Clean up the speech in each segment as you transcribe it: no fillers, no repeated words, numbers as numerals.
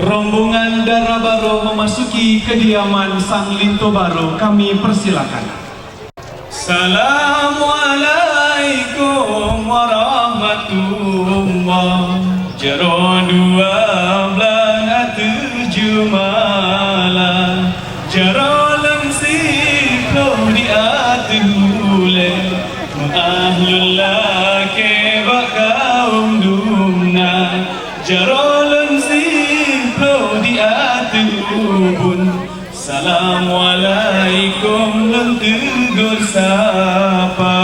Rombongan Dara Baro memasuki kediaman Sang Linto Baro, kami persilakan. Assalamualaikum warahmatullah. Jaro 12 tujuh malam, jaro lemsi kau di atule, ahlullah ke bakaum dumna, jaro lemsi kau di atubun. Assalamualaikum lentugur sapa.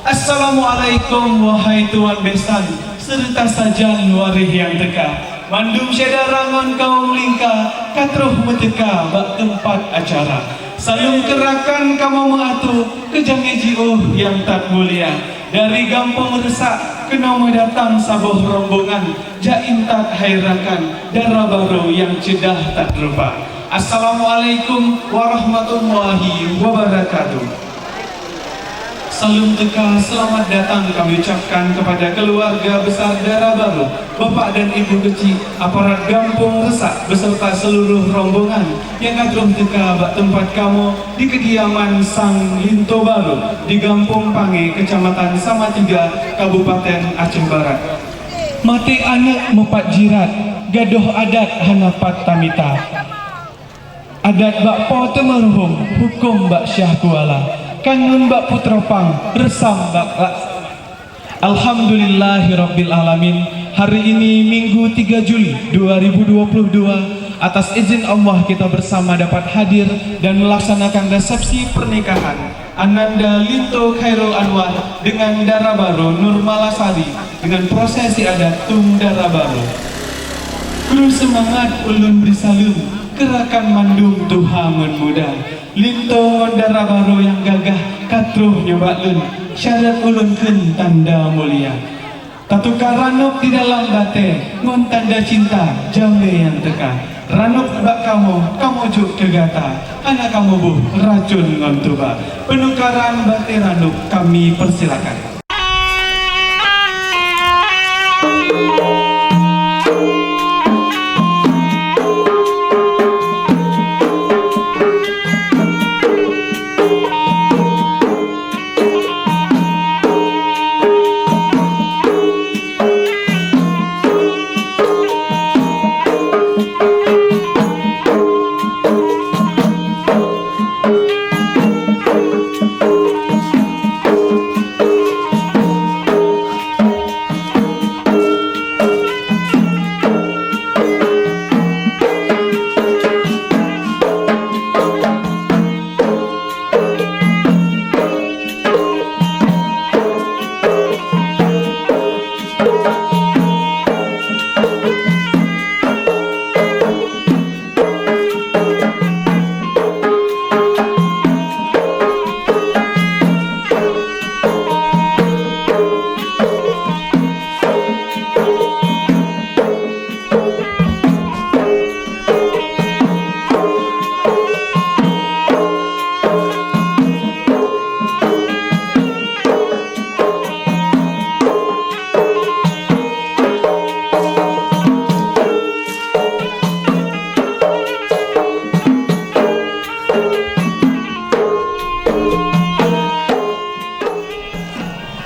Assalamualaikum wahai Tuan Besan serta sajan warih yang teka, mandum syadarangan kaum lingka, katruh meteka bak tempat acara. Salum kerakan kamu mengatur kejang NGO yang tak mulia. Dari gampang resak kena datang sabuh rombongan, jain tak hairakan Dara Baro yang cedah tak rupa. Assalamualaikum warahmatullahi wabarakatuh. Salam teka, selamat datang kami ucapkan kepada keluarga besar Dara Baro, bapak dan ibu kecil, aparat Gampung Resak beserta seluruh rombongan yang katruh teka bak tempat kamu di kediaman Sang Linto Baro di Gampung Pange, Kecamatan Samatiga, Kabupaten Aceh Barat. Mati anak mepat jirat, gaduh adat hanapat tamita. Adat bak po temerhum, hukum bak syah kuala. Kangen bak putra pang, resam bak Alhamdulillahirabbil alamin. Hari ini Minggu 3 Juli 2022, atas izin Allah kita bersama dapat hadir dan melaksanakan resepsi pernikahan Ananda Linto Khairul Anwar dengan Dara Baro Nur Malasari dengan prosesi adat Tung Dara Baro. Kru semangat ulun brisalum, gerakan mandung Tuhangun muda. Linto Dara Baro yang gagah katruh nyoba lun, syarat ulun ken tanda mulia. Tatukar ranuk di dalam bate, ngon tanda cinta jame yang teka. Ranuk bak kamu juk tegata, anak kamu buh racun ngon tuba. Penukaran bate ranuk kami persilakan.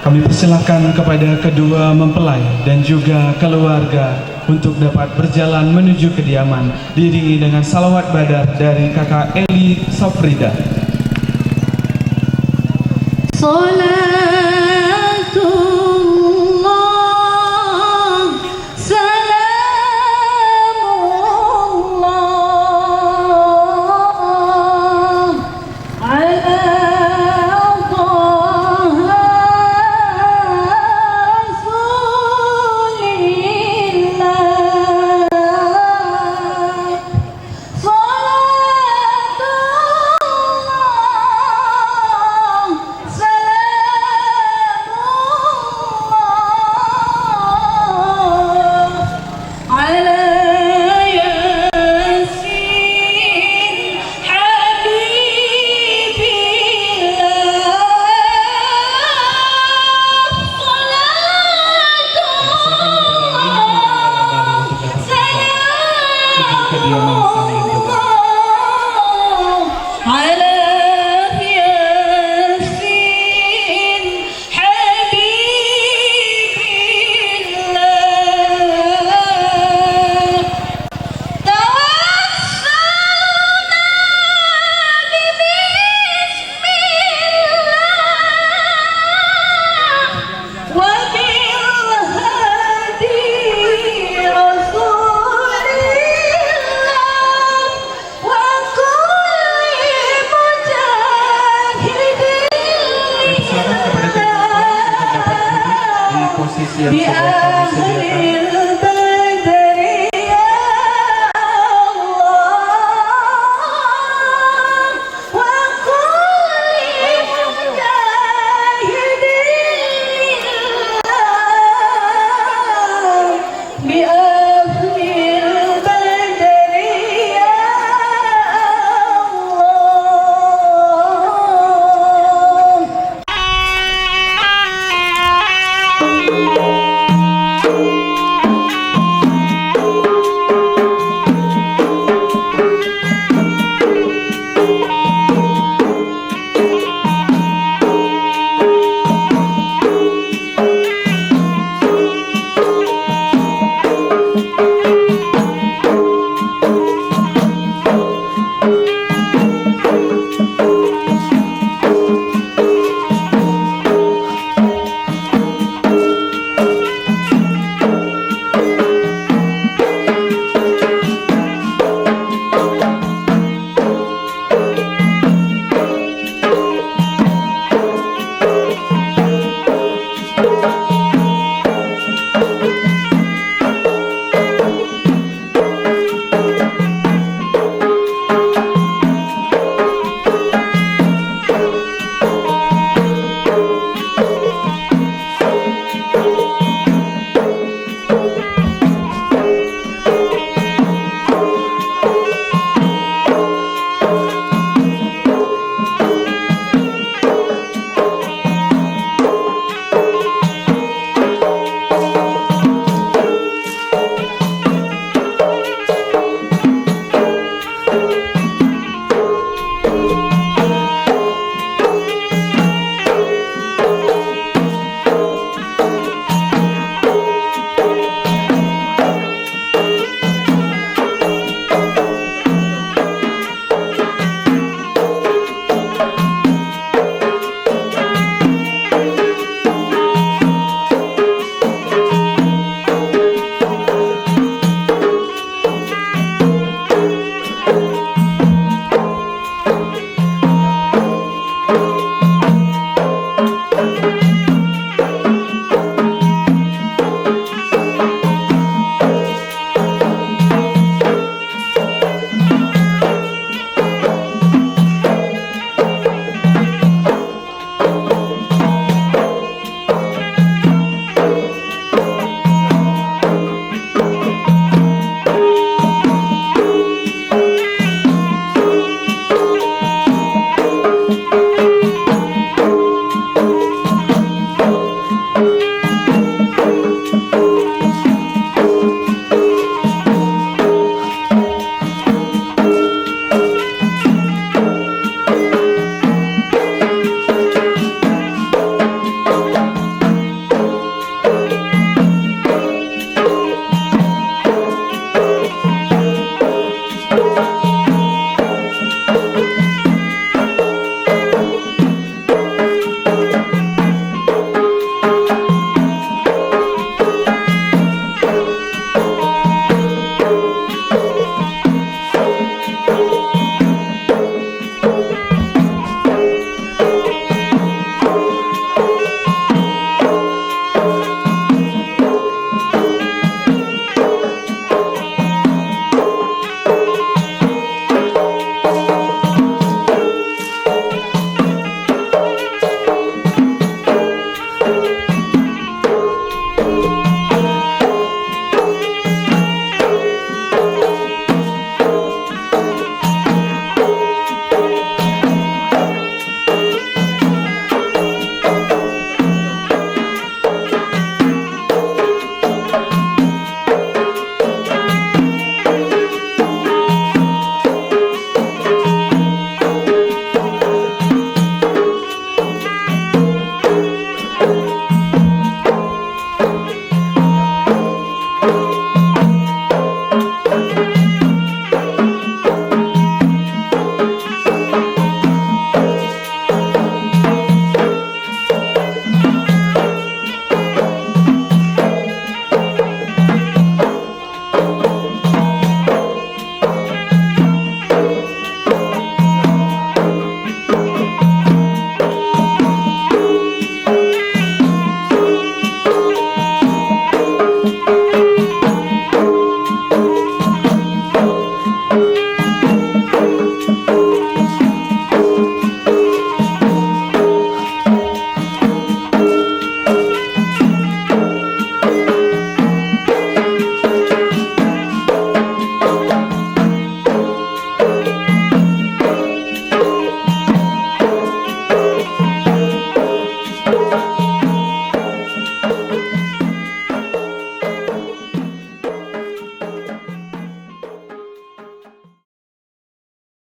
Kami persilakan kepada kedua mempelai dan juga keluarga untuk dapat berjalan menuju kediaman, diiringi dengan salawat badar dari kakak Eli Safrida. Di akhir